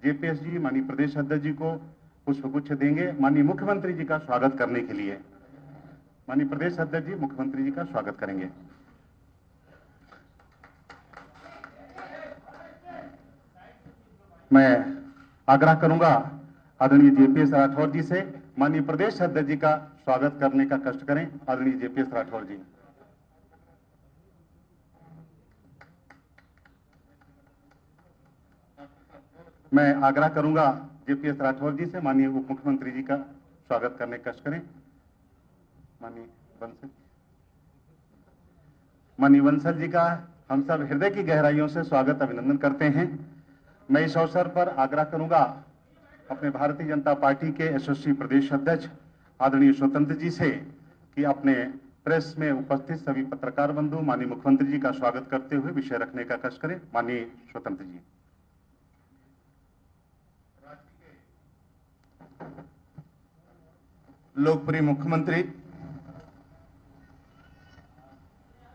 JPS जी माननीय प्रदेश अध्यक्ष जी को पुष्पगुच्छ देंगे। माननीय मुख्यमंत्री जी का स्वागत करने के लिए माननीय प्रदेश अध्यक्ष जी मुख्यमंत्री जी का स्वागत करेंगे। मैं आग्रह करूंगा आदरणीय जेपीएस राठौर जी से माननीय प्रदेश अध्यक्ष जी का स्वागत करने का कष्ट करें। आदरणीय जेपीएस राठौर जी। मैं आग्रह करूंगा जेपीएस राठौर जी से माननीय उप मुख्यमंत्री जी का स्वागत करने का कष्ट करें। माननीय बंसल जी का हम सब हृदय की गहराइयों से स्वागत अभिनंदन करते हैं। मैं इस अवसर पर आग्रह करूंगा अपने भारतीय जनता पार्टी के यशस्वी प्रदेश अध्यक्ष आदरणीय स्वतंत्र जी से कि अपने प्रेस में उपस्थित सभी पत्रकार बंधु माननीय मुख्यमंत्री जी का स्वागत करते हुए विषय रखने का कष्ट करें। माननीय स्वतंत्र जी। लोकप्रिय मुख्यमंत्री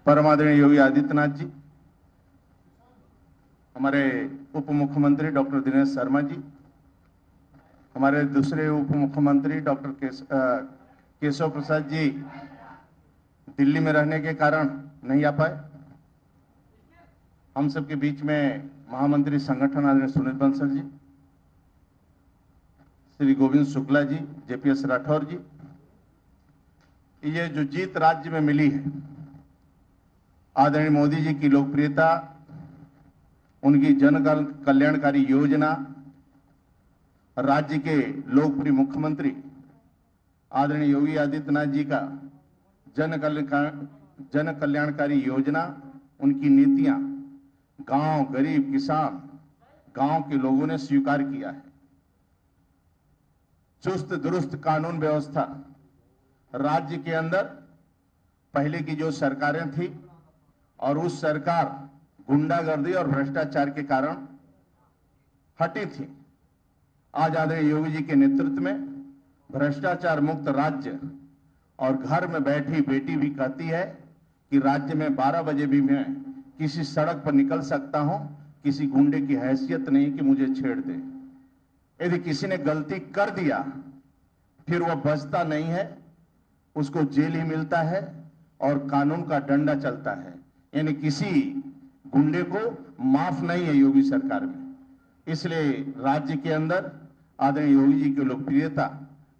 परम आदरणीय योगी आदित्यनाथ जी, हमारे उप मुख्यमंत्री डॉक्टर दिनेश शर्मा जी, हमारे दूसरे उप मुख्यमंत्री डॉक्टर केशव प्रसाद जी दिल्ली में रहने के कारण नहीं आ पाए। हम सबके बीच में महामंत्री संगठन आदरणीय सुनील बंसल जी, श्री गोविंद शुक्ला जी, जेपीएस राठौर जी। ये जो जीत राज्य में मिली है, आदरणीय मोदी जी की लोकप्रियता, उनकी जन कल्याणकारी योजना, राज्य के लोकप्रिय मुख्यमंत्री आदरणीय योगी आदित्यनाथ जी का जन कल्याणकारी योजना, उनकी नीतियां गांव, गरीब, किसान, गांव के लोगों ने स्वीकार किया है। चुस्त दुरुस्त कानून व्यवस्था, राज्य के अंदर पहले की जो सरकारें थी और उस सरकार गुंडागर्दी और भ्रष्टाचार के कारण हटी थी, आज आदरणीय योगी जी के नेतृत्व में भ्रष्टाचार मुक्त राज्य, और घर में बैठी बेटी भी कहती है कि राज्य में 12 बजे भी मैं किसी सड़क पर निकल सकता हूं, किसी गुंडे की हैसियत नहीं कि मुझे छेड़ दे। यदि किसी ने गलती कर दिया फिर वह बचता नहीं है, उसको जेल ही मिलता है और कानून का डंडा चलता है। यानी किसी गुंडे को माफ नहीं है योगी सरकार में। इसलिए राज्य के अंदर आदरणीय योगी जी की लोकप्रियता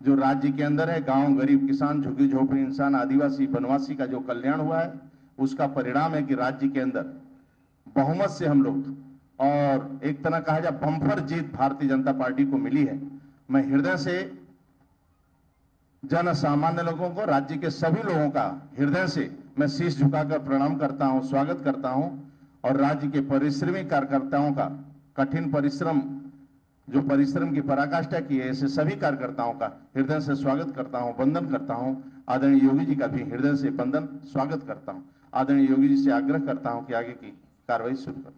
जो राज्य के अंदर है, गांव, गरीब, किसान, झुग्गी झोपड़ी इंसान, आदिवासी, वनवासी का जो कल्याण हुआ है, उसका परिणाम है कि राज्य के अंदर बहुमत से हम लोग, और एक तरह कहा जाए बम्पर जीत भारतीय जनता पार्टी को मिली है। मैं हृदय से जन सामान्य लोगों को, राज्य के सभी लोगों का हृदय से मैं शीश झुकाकर प्रणाम करता हूं, स्वागत करता हूं, और राज्य के परिश्रमी कार्यकर्ताओं का कठिन परिश्रम, जो परिश्रम की पराकाष्ठा की है, ऐसे सभी कार्यकर्ताओं का हृदय से स्वागत करता हूं, वंदन करता हूं। आदरणीय योगी जी का भी हृदय से वंदन, स्वागत करता हूं। आदरणीय योगी जी से आग्रह करता हूं कि आगे की कार्रवाई शुरू करें।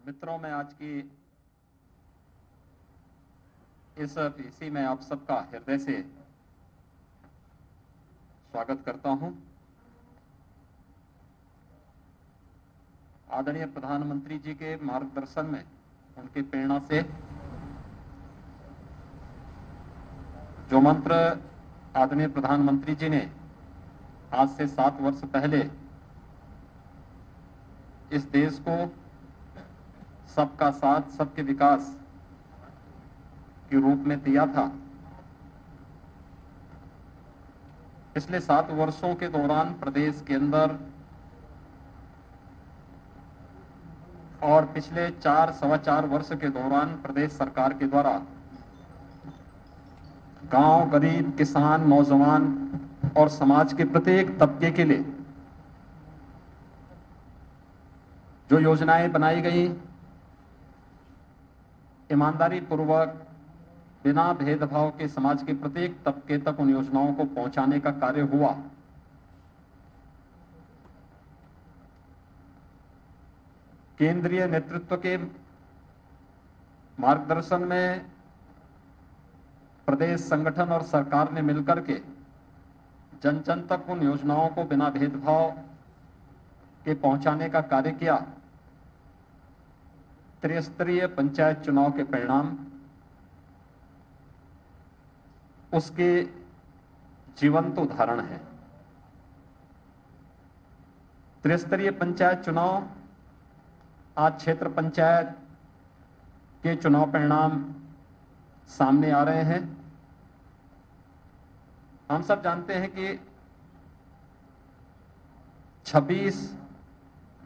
मित्रों, मैं आज की इस पीसी में आप सबका हृदय से स्वागत करता हूं। आदरणीय प्रधानमंत्री जी के मार्गदर्शन में, उनकी प्रेरणा से जो मंत्र आदरणीय प्रधानमंत्री जी ने आज से 7 वर्ष पहले इस देश को सबका साथ सबके विकास के रूप में दिया था, पिछले 7 वर्षों के दौरान प्रदेश के अंदर और पिछले 4-4.25 वर्ष के दौरान प्रदेश सरकार के द्वारा गांव, गरीब, किसान, नौजवान और समाज के प्रत्येक तबके के लिए जो योजनाएं बनाई गई, ईमानदारी पूर्वक बिना भेदभाव के समाज के प्रत्येक तबके तक उन योजनाओं को पहुंचाने का कार्य हुआ। केंद्रीय नेतृत्व के मार्गदर्शन में प्रदेश संगठन और सरकार ने मिलकर के जन जन तक उन योजनाओं को बिना भेदभाव के पहुंचाने का कार्य किया। त्रिस्तरीय पंचायत चुनाव के परिणाम उसके जीवंत उदाहरण है। त्रिस्तरीय पंचायत चुनाव, आज क्षेत्र पंचायत के चुनाव परिणाम सामने आ रहे हैं। हम सब जानते हैं कि 26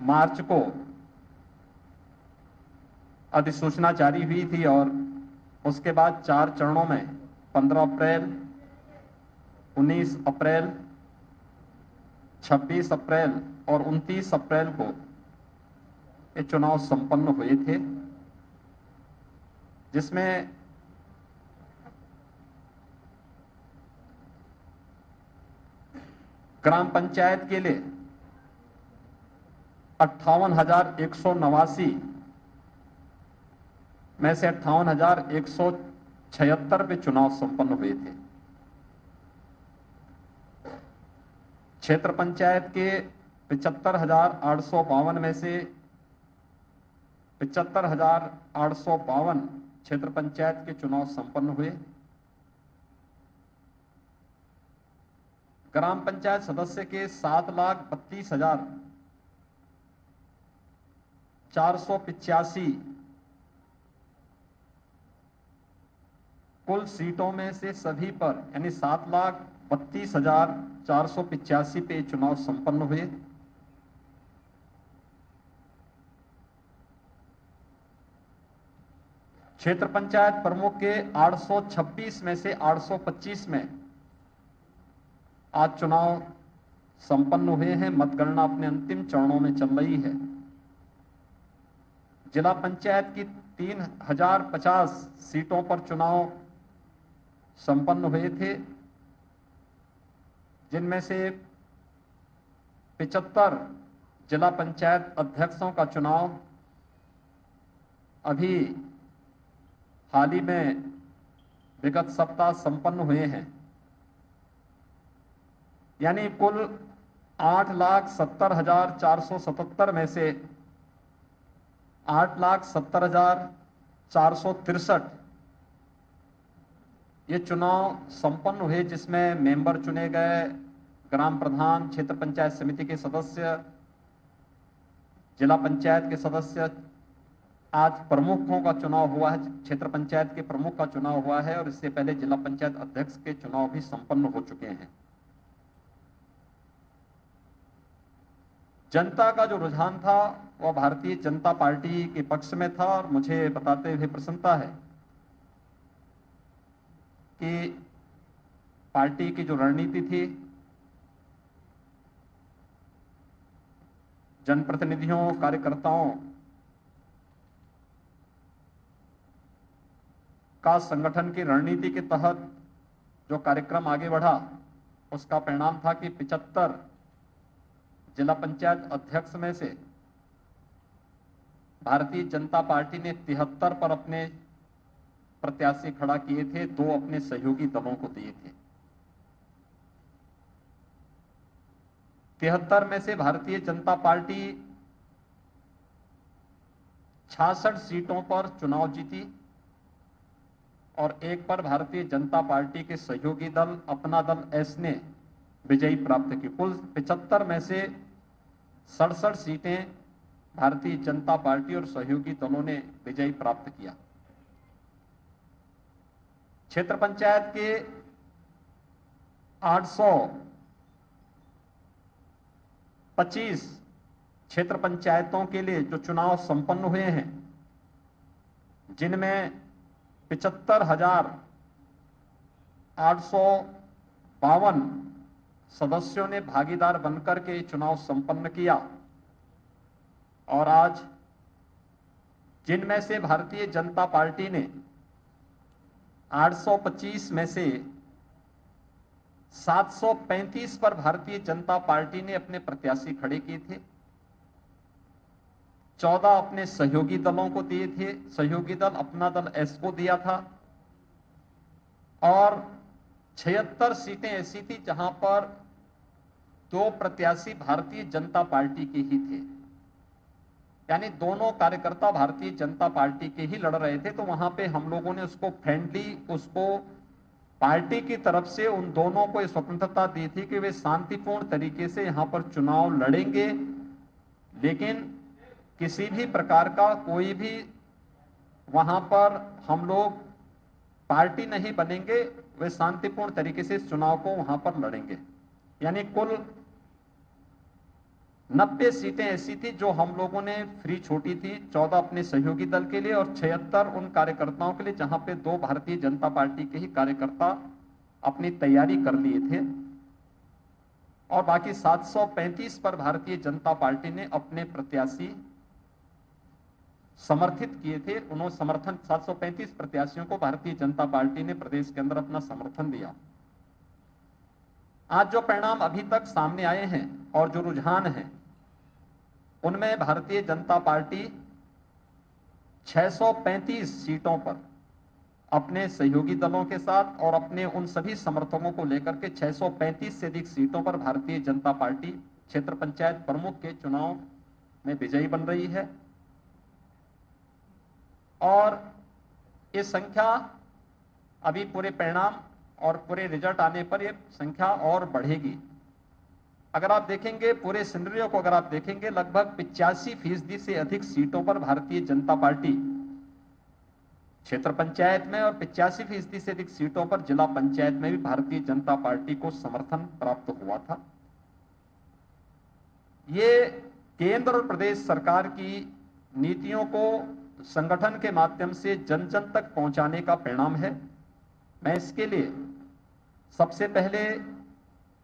मार्च को अधिसूचना जारी हुई थी और उसके बाद 4 चरणों में 15 अप्रैल, 19 अप्रैल, 26 अप्रैल और 29 अप्रैल को ये चुनाव संपन्न हुए थे, जिसमें ग्राम पंचायत के लिए 58,189 में से 58,176 पे चुनाव संपन्न हुए थे। क्षेत्र पंचायत के 75,852 में से 75,852 क्षेत्र पंचायत के चुनाव संपन्न हुए। ग्राम पंचायत सदस्य के 7,32,485 कुल सीटों में से सभी पर यानी 7,32,485 पे चुनाव संपन्न हुए। क्षेत्र पंचायत प्रमुख के 826 में से 825 में आज चुनाव संपन्न हुए हैं। मतगणना अपने अंतिम चरणों में चल रही है। जिला पंचायत की 3,050 सीटों पर चुनाव संपन्न हुए थे, जिनमें से 75 जिला पंचायत अध्यक्षों का चुनाव अभी हाल ही में विगत सप्ताह संपन्न हुए हैं। यानी कुल 8,70,477 में से 8,70,463 ये चुनाव संपन्न हुए, जिसमें मेंबर चुने गए, ग्राम प्रधान, क्षेत्र पंचायत समिति के सदस्य, जिला पंचायत के सदस्य। आज प्रमुखों का चुनाव हुआ है, क्षेत्र पंचायत के प्रमुख का चुनाव हुआ है और इससे पहले जिला पंचायत अध्यक्ष के चुनाव भी संपन्न हो चुके हैं। जनता का जो रुझान था वह भारतीय जनता पार्टी के पक्ष में था और मुझे बताते हुए प्रसन्नता है कि पार्टी की जो रणनीति थी, जनप्रतिनिधियों, कार्यकर्ताओं का संगठन की रणनीति के तहत जो कार्यक्रम आगे बढ़ा, उसका परिणाम था कि 75 जिला पंचायत अध्यक्ष में से भारतीय जनता पार्टी ने 73 पर अपने प्रत्याशी खड़ा किए थे, 2 अपने सहयोगी दलों को दिए थे। 73 में से भारतीय जनता पार्टी 66 सीटों पर चुनाव जीती और 1 पर भारतीय जनता पार्टी के सहयोगी दल अपना दल एस ने विजयी प्राप्त की। कुल 75 में से 67 सीटें भारतीय जनता पार्टी और सहयोगी दलों ने विजयी प्राप्त किया। क्षेत्र पंचायत के 825 क्षेत्र पंचायतों के लिए जो चुनाव संपन्न हुए हैं, जिनमें 75,852 सदस्यों ने भागीदार बनकर के चुनाव संपन्न किया और आज जिनमें से भारतीय जनता पार्टी ने 825 में से 735 पर भारतीय जनता पार्टी ने अपने प्रत्याशी खड़े किए थे, 14 अपने सहयोगी दलों को दिए थे, सहयोगी दल अपना दल एस को दिया था और 76 सीटें ऐसी थी जहां पर 2 प्रत्याशी भारतीय जनता पार्टी के ही थे, यानी दोनों कार्यकर्ता भारतीय जनता पार्टी के ही लड़ रहे थे। तो वहां पे हम लोगों ने उसको फ्रेंडली, उसको पार्टी की तरफ से उन दोनों को स्वतंत्रता दी थी कि वे शांतिपूर्ण तरीके से यहां पर चुनाव लड़ेंगे, लेकिन किसी भी प्रकार का कोई भी वहां पर हम लोग पार्टी नहीं बनेंगे, वे शांतिपूर्ण तरीके से इस चुनाव को वहां पर लड़ेंगे। यानी कुल 90 सीटें ऐसी थी जो हम लोगों ने फ्री छोड़ी थी, 14 अपने सहयोगी दल के लिए और 76 उन कार्यकर्ताओं के लिए जहां पे 2 भारतीय जनता पार्टी के ही कार्यकर्ता अपनी तैयारी कर लिए थे, और बाकी 735 पर भारतीय जनता पार्टी ने अपने प्रत्याशी समर्थित किए थे। उन्होंने समर्थन 735 प्रत्याशियों को भारतीय जनता पार्टी ने प्रदेश के अंदर अपना समर्थन दिया। आज जो परिणाम अभी तक सामने आए हैं और जो रुझान हैं, उनमें भारतीय जनता पार्टी 635 सीटों पर अपने सहयोगी दलों के साथ और अपने उन सभी समर्थकों को लेकर के 635 से अधिक सीटों पर भारतीय जनता पार्टी क्षेत्र पंचायत प्रमुख के चुनाव में विजयी बन रही है, और ये संख्या अभी पूरे परिणाम और पूरे रिजल्ट आने पर ये संख्या और बढ़ेगी। अगर आप देखेंगे पूरे सिनेरियो को, अगर आप देखेंगे लगभग 85% से अधिक सीटों पर भारतीय जनता पार्टी क्षेत्र पंचायत में और 85% से अधिक सीटों पर जिला पंचायत में भी भारतीय जनता पार्टी को समर्थन प्राप्त हुआ था। ये केंद्र और प्रदेश सरकार की नीतियों को संगठन के माध्यम से जन जन तक पहुंचाने का परिणाम है। मैं इसके लिए सबसे पहले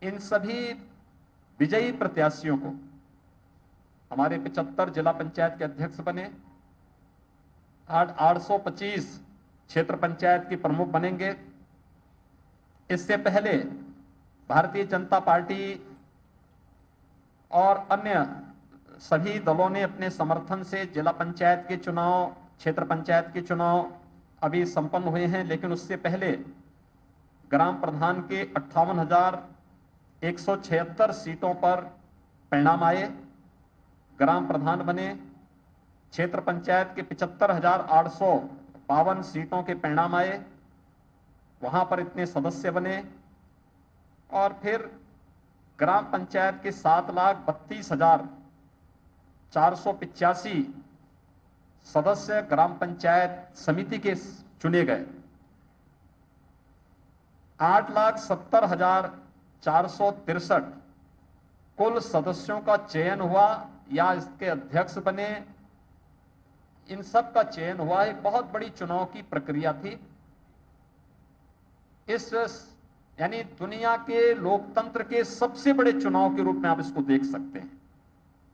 इन सभी विजयी प्रत्याशियों को, हमारे 75 जिला पंचायत के अध्यक्ष बने, 825 क्षेत्र पंचायत के प्रमुख बनेंगे। इससे पहले भारतीय जनता पार्टी और अन्य सभी दलों ने अपने समर्थन से जिला पंचायत के चुनाव, क्षेत्र पंचायत के चुनाव अभी संपन्न हुए हैं, लेकिन उससे पहले ग्राम प्रधान के 58,176 सीटों पर परिणाम आए, ग्राम प्रधान बने। क्षेत्र पंचायत के 75,852 सीटों के परिणाम आए, वहां पर इतने सदस्य बने, और फिर ग्राम पंचायत के 7,32,485 सदस्य ग्राम पंचायत समिति के चुने गए। 8,70,463 कुल सदस्यों का चयन हुआ या इसके अध्यक्ष बने, इन सब का चयन हुआ। एक बहुत बड़ी चुनाव की प्रक्रिया थी। इस यानी दुनिया के लोकतंत्र के सबसे बड़े चुनाव के रूप में आप इसको देख सकते हैं।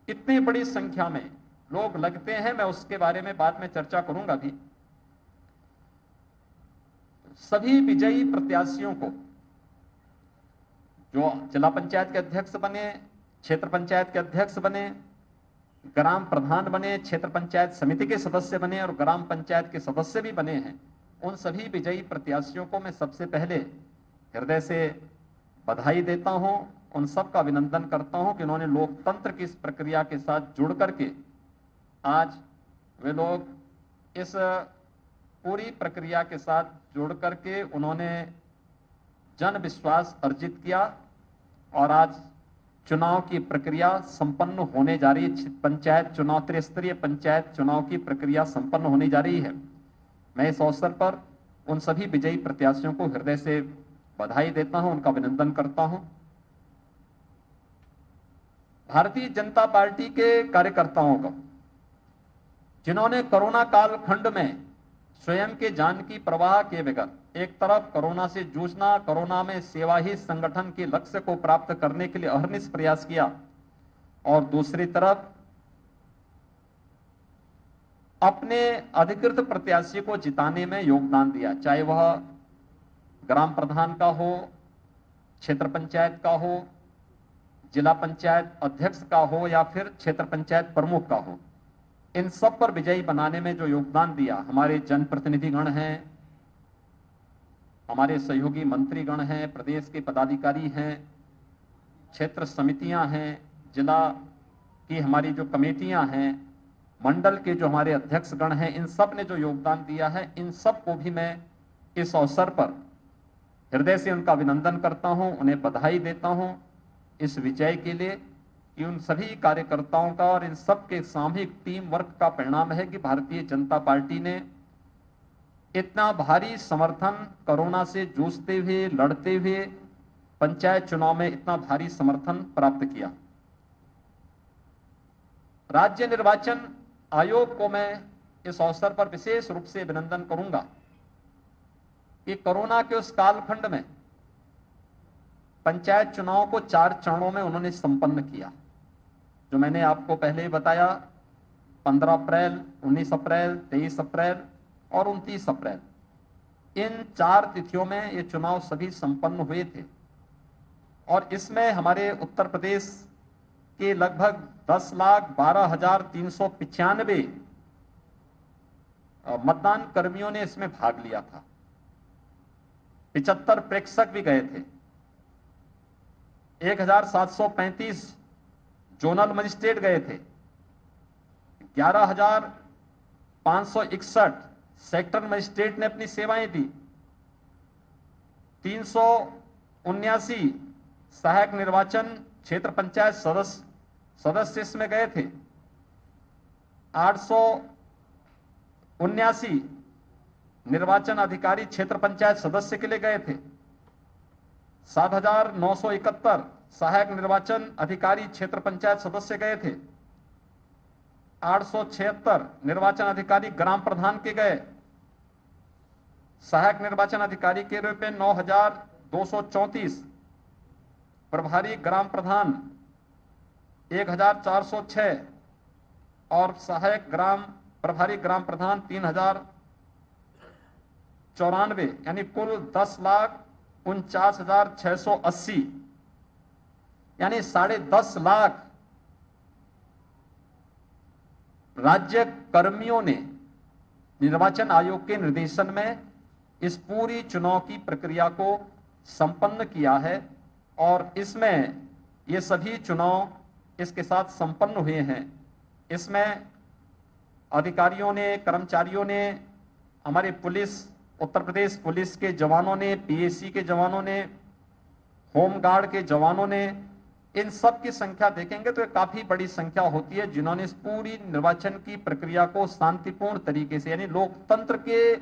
इतनी बड़ी संख्या में लोग लगते हैं, मैं उसके बारे में बाद में चर्चा करूंगा भी। सभी विजयी प्रत्याशियों को, जो जिला पंचायत के अध्यक्ष बने, क्षेत्र पंचायत के अध्यक्ष बने, ग्राम प्रधान बने, क्षेत्र पंचायत समिति के सदस्य बने और ग्राम पंचायत के सदस्य भी बने हैं, उन सभी विजयी प्रत्याशियों को मैं सबसे पहले हृदय से बधाई देता हूं, उन सब का अभिनंदन करता हूं कि उन्होंने लोकतंत्र की इस प्रक्रिया के साथ जुड़ करके आज वे लोग इस पूरी प्रक्रिया के साथ जुड़ करके उन्होंने जन विश्वास अर्जित किया और आज चुनाव की प्रक्रिया संपन्न होने जा रही है। पंचायत चुनाव, त्रिस्तरीय पंचायत चुनाव की प्रक्रिया संपन्न होने जा रही है। मैं इस अवसर पर उन सभी विजयी प्रत्याशियों को हृदय से बधाई देता हूं, उनका अभिनंदन करता हूं। भारतीय जनता पार्टी के कार्यकर्ताओं को, जिन्होंने कोरोना काल खंड में स्वयं के जान की परवाह किए बगैर एक तरफ कोरोना से जूझना, कोरोना में सेवा ही संगठन के लक्ष्य को प्राप्त करने के लिए अहर्निश प्रयास किया, और दूसरी तरफ अपने अधिकृत प्रत्याशी को जिताने में योगदान दिया, चाहे वह ग्राम प्रधान का हो, क्षेत्र पंचायत का हो, जिला पंचायत अध्यक्ष का हो या फिर क्षेत्र पंचायत प्रमुख का हो। इन सब पर विजयी बनाने में जो योगदान दिया हमारे जनप्रतिनिधिगण हैं, हमारे सहयोगी मंत्रीगण हैं, प्रदेश के पदाधिकारी हैं, क्षेत्र समितियां हैं, जिला की हमारी जो कमेटियां हैं, मंडल के जो हमारे अध्यक्षगण हैं, इन सब ने जो योगदान दिया है, इन सब को भी मैं इस अवसर पर हृदय से उनका अभिनंदन करता हूं, उन्हें बधाई देता हूं इस विजय के लिए कि उन सभी कार्यकर्ताओं का और इन सब के सामूहिक टीम वर्क का परिणाम है कि भारतीय जनता पार्टी ने इतना भारी समर्थन कोरोना से जूझते हुए, लड़ते हुए पंचायत चुनाव में इतना भारी समर्थन प्राप्त किया। राज्य निर्वाचन आयोग को मैं इस अवसर पर विशेष रूप से अभिनंदन करूंगा कि कोरोना के उस कालखंड में पंचायत चुनाव को 4 चरणों में उन्होंने संपन्न किया, जो मैंने आपको पहले ही बताया। 15 अप्रैल, 19 अप्रैल, 23 अप्रैल और 29 अप्रैल, इन 4 तिथियों में ये चुनाव सभी संपन्न हुए थे। और इसमें हमारे उत्तर प्रदेश के लगभग 10,12,395 मतदान कर्मियों ने इसमें भाग लिया था। 75 प्रेक्षक भी गए थे। 1,735 जोनल मजिस्ट्रेट गए थे। 11,561 सेक्टर मजिस्ट्रेट ने अपनी सेवाएं दी। 379 सहायक निर्वाचन क्षेत्र पंचायत सदस्य इसमें गए थे। 879 निर्वाचन अधिकारी क्षेत्र पंचायत सदस्य के लिए गए थे। 7,971 सहायक निर्वाचन अधिकारी क्षेत्र पंचायत सदस्य गए थे। 876 निर्वाचन अधिकारी ग्राम प्रधान के गए। सहायक निर्वाचन अधिकारी के रूप में 9,234, प्रभारी ग्राम प्रधान 1,406 और सहायक प्रभारी ग्राम प्रधान 3,094, यानी कुल 10,49,680, यानी 10.5 लाख राज्य कर्मियों ने निर्वाचन आयोग के निर्देशन में इस पूरी चुनाव की प्रक्रिया को संपन्न किया है। और इसमें ये सभी चुनाव इसके साथ संपन्न हुए हैं। इसमें अधिकारियों ने, कर्मचारियों ने, हमारे पुलिस, उत्तर प्रदेश पुलिस के जवानों ने, पीएसी के जवानों ने, होमगार्ड के जवानों ने, इन सब की संख्या देखेंगे तो काफी बड़ी संख्या होती है जिन्होंने इस पूरी निर्वाचन की प्रक्रिया को शांतिपूर्ण तरीके से, यानी लोकतंत्र के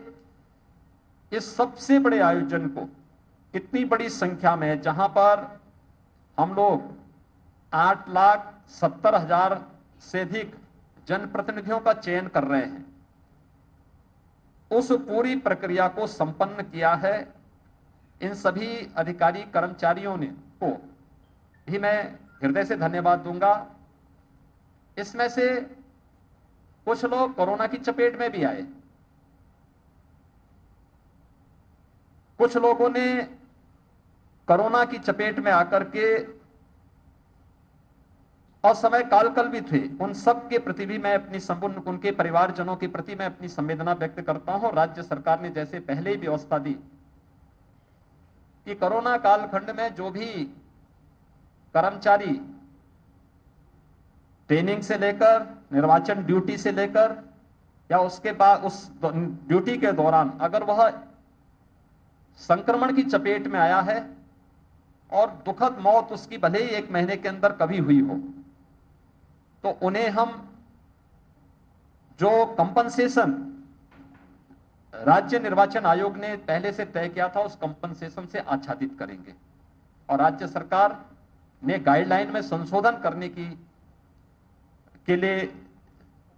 इस सबसे बड़े आयोजन को इतनी बड़ी संख्या में, जहां पर हम लोग 8,70,000 से अधिक जनप्रतिनिधियों का चयन कर रहे हैं, उस पूरी प्रक्रिया को संपन्न किया है। इन सभी अधिकारी कर्मचारियों ने को भी मैं हृदय से धन्यवाद दूंगा। इसमें से कुछ लोग कोरोना की चपेट में भी आए, कुछ लोगों ने कोरोना की चपेट में आकर के असमय कालकल भी थे। उन सब के प्रति भी मैं उनके परिवारजनों के प्रति मैं अपनी संवेदना व्यक्त करता हूं। राज्य सरकार ने जैसे पहले ही व्यवस्था दी कि कोरोना कालखंड में जो भी कर्मचारी ट्रेनिंग से लेकर, निर्वाचन ड्यूटी से लेकर या उसके बाद उस ड्यूटी के दौरान अगर वह संक्रमण की चपेट में आया है और दुखद मौत उसकी भले ही 1 महीने के अंदर कभी हुई हो, तो उन्हें हम जो कंपनसेशन राज्य निर्वाचन आयोग ने पहले से तय किया था, उस कंपनसेशन से आच्छादित करेंगे। और राज्य सरकार ने गाइडलाइन में संशोधन करने के लिए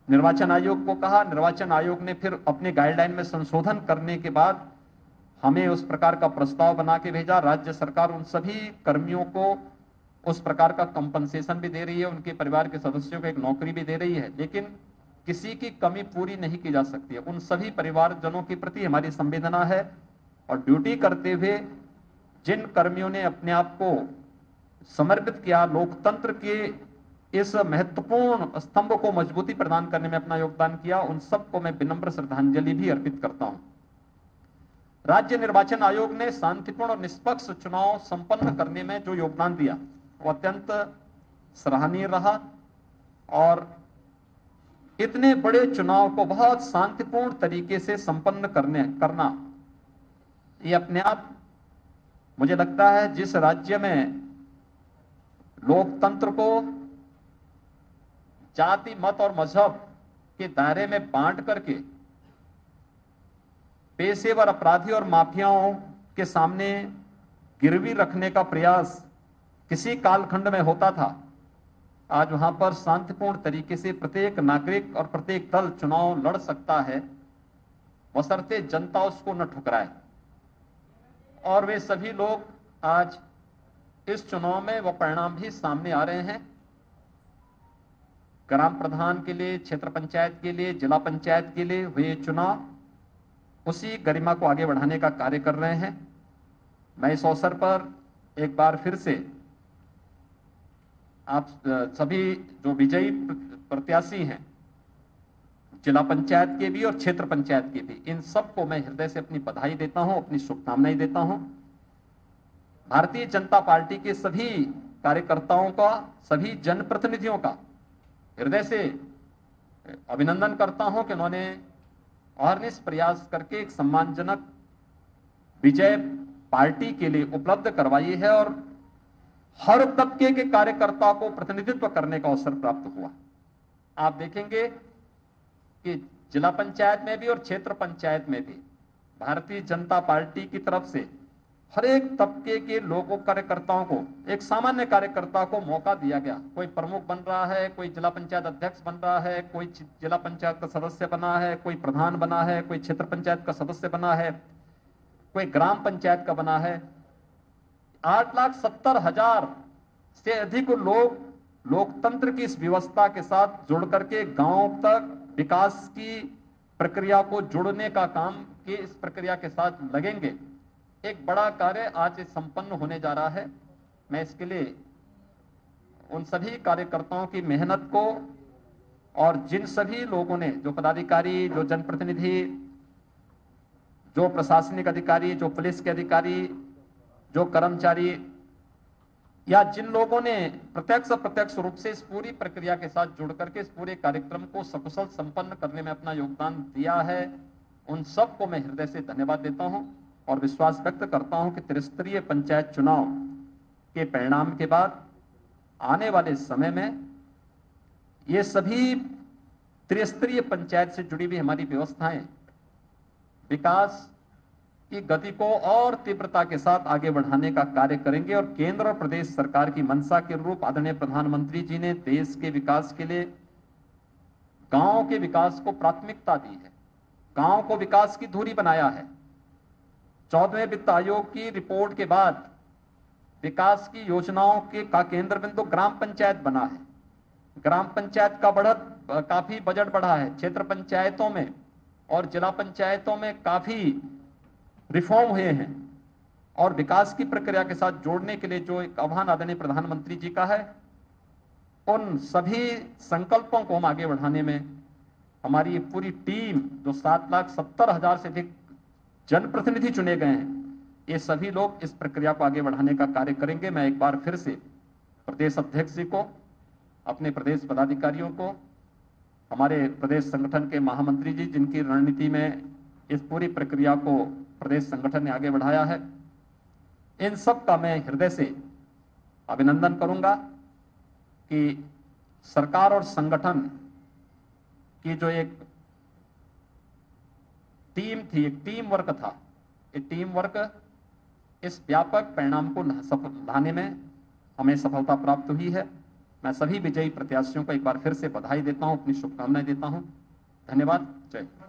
निर्वाचन आयोग को कहा। निर्वाचन आयोग ने फिर अपने गाइडलाइन में संशोधन करने के बाद हमें उस प्रकार का प्रस्ताव बना के भेजा। राज्य सरकार उन सभी कर्मियों को उस प्रकार का कंपनसेशन भी दे रही है, उनके परिवार के सदस्यों को एक नौकरी भी दे रही है, लेकिन किसी की कमी पूरी नहीं की जा सकती है। उन सभी परिवारजनों के प्रति हमारी संवेदना है। और ड्यूटी करते हुए जिन कर्मियों ने अपने आप को समर्पित किया, लोकतंत्र के इस महत्वपूर्ण स्तंभ को मजबूती प्रदान करने में अपना योगदान किया, उन सबको मैं विनम्र श्रद्धांजलि भी अर्पित करता हूं। राज्य निर्वाचन आयोग ने शांतिपूर्ण और निष्पक्ष चुनाव संपन्न करने में जो योगदान दिया वो अत्यंत सराहनीय रहा और इतने बड़े चुनाव को बहुत शांतिपूर्ण तरीके से संपन्न करना ये अपने आप मुझे लगता है जिस राज्य में लोकतंत्र को जाति मत और मजहब के दायरे में बांट करके पेशेवर अपराधी और माफियाओं के सामने गिरवी रखने का प्रयास किसी कालखंड में होता था, आज वहां पर शांतिपूर्ण तरीके से प्रत्येक नागरिक और प्रत्येक दल चुनाव लड़ सकता है, बशर्ते जनता उसको न ठुकराए। और वे सभी लोग आज इस चुनाव में वो परिणाम भी सामने आ रहे हैं। ग्राम प्रधान के लिए, क्षेत्र पंचायत के लिए, जिला पंचायत के लिए हुए चुनाव उसी गरिमा को आगे बढ़ाने का कार्य कर रहे हैं। मैं इस अवसर पर एक बार फिर से आप सभी जो विजयी प्रत्याशी हैं, जिला पंचायत के भी और क्षेत्र पंचायत के भी, इन सबको मैं हृदय से अपनी बधाई देता हूं, अपनी शुभकामनाएं देता हूं। भारतीय जनता पार्टी के सभी कार्यकर्ताओं का, सभी जनप्रतिनिधियों का हृदय से अभिनंदन करता हूं कि उन्होंने अहर्निश प्रयास करके एक सम्मानजनक विजय पार्टी के लिए उपलब्ध करवाई है और हर तबके के कार्यकर्ता को प्रतिनिधित्व करने का अवसर प्राप्त हुआ। आप देखेंगे कि जिला पंचायत में भी और क्षेत्र पंचायत में भी भारतीय जनता पार्टी की तरफ से हर एक तबके के लोगों, कार्यकर्ताओं को, एक सामान्य कार्यकर्ता को मौका दिया गया। कोई प्रमुख बन रहा है, कोई जिला पंचायत अध्यक्ष बन रहा है, कोई जिला पंचायत का सदस्य बना है, कोई प्रधान बना है, कोई क्षेत्र पंचायत का सदस्य बना है, कोई ग्राम पंचायत का बना है। 8,70,000 से अधिक लोग लोकतंत्र की इस व्यवस्था के साथ जुड़ करके गांव तक विकास की प्रक्रिया को जोड़ने का काम की इस प्रक्रिया के साथ लगेंगे। एक बड़ा कार्य आज संपन्न होने जा रहा है। मैं इसके लिए उन सभी कार्यकर्ताओं की मेहनत को और जिन सभी लोगों ने, जो पदाधिकारी, जो जनप्रतिनिधि, जो प्रशासनिक अधिकारी, जो पुलिस के अधिकारी, जो कर्मचारी या जिन लोगों ने प्रत्यक्ष अप्रत्यक्ष रूप से इस पूरी प्रक्रिया के साथ जुड़ करके इस पूरे कार्यक्रम को सकुशल संपन्न करने में अपना योगदान दिया है, उन सबको मैं हृदय से धन्यवाद देता हूं और विश्वास व्यक्त करता हूं कि त्रिस्तरीय पंचायत चुनाव के परिणाम के बाद आने वाले समय में ये सभी त्रिस्तरीय पंचायत से जुड़ी हुई हमारी व्यवस्थाएं विकास की गति को और तीव्रता के साथ आगे बढ़ाने का कार्य करेंगे और केंद्र और प्रदेश सरकार की मंशा के अनुरूप आदरणीय प्रधानमंत्री जी ने देश के विकास के लिए गांव के विकास को प्राथमिकता दी है, गांव को विकास की धुरी बनाया है। 14वें वित्त आयोग की रिपोर्ट के बाद विकास की योजनाओं के का केंद्र बिंदु ग्राम पंचायत बना है। ग्राम पंचायत का काफी बजट बढ़ा है। क्षेत्र पंचायतों में और जिला पंचायतों में काफी रिफॉर्म हुए हैं और विकास की प्रक्रिया के साथ जोड़ने के लिए जो एक आह्वान आदरणीय प्रधानमंत्री जी का है, उन सभी संकल्पों को हम आगे बढ़ाने में हमारी ये पूरी टीम, जो 7,70,000 से अधिक जनप्रतिनिधि चुने गए हैं, ये सभी लोग इस प्रक्रिया को आगे बढ़ाने का कार्य करेंगे। मैं एक बार फिर से प्रदेश अध्यक्ष जी को, अपने प्रदेश पदाधिकारियों को, हमारे प्रदेश संगठन के महामंत्री जी जिनकी रणनीति में इस पूरी प्रक्रिया को प्रदेश संगठन ने आगे बढ़ाया है, इन सब का मैं हृदय से अभिनंदन करूंगा कि सरकार और संगठन की जो एक टीम थी, एक टीम वर्क था, ये टीम वर्क इस व्यापक परिणाम को लाने में हमें सफलता प्राप्त हुई है। मैं सभी विजयी प्रत्याशियों को एक बार फिर से बधाई देता हूं, अपनी शुभकामनाएं देता हूं। धन्यवाद। जय हिंद।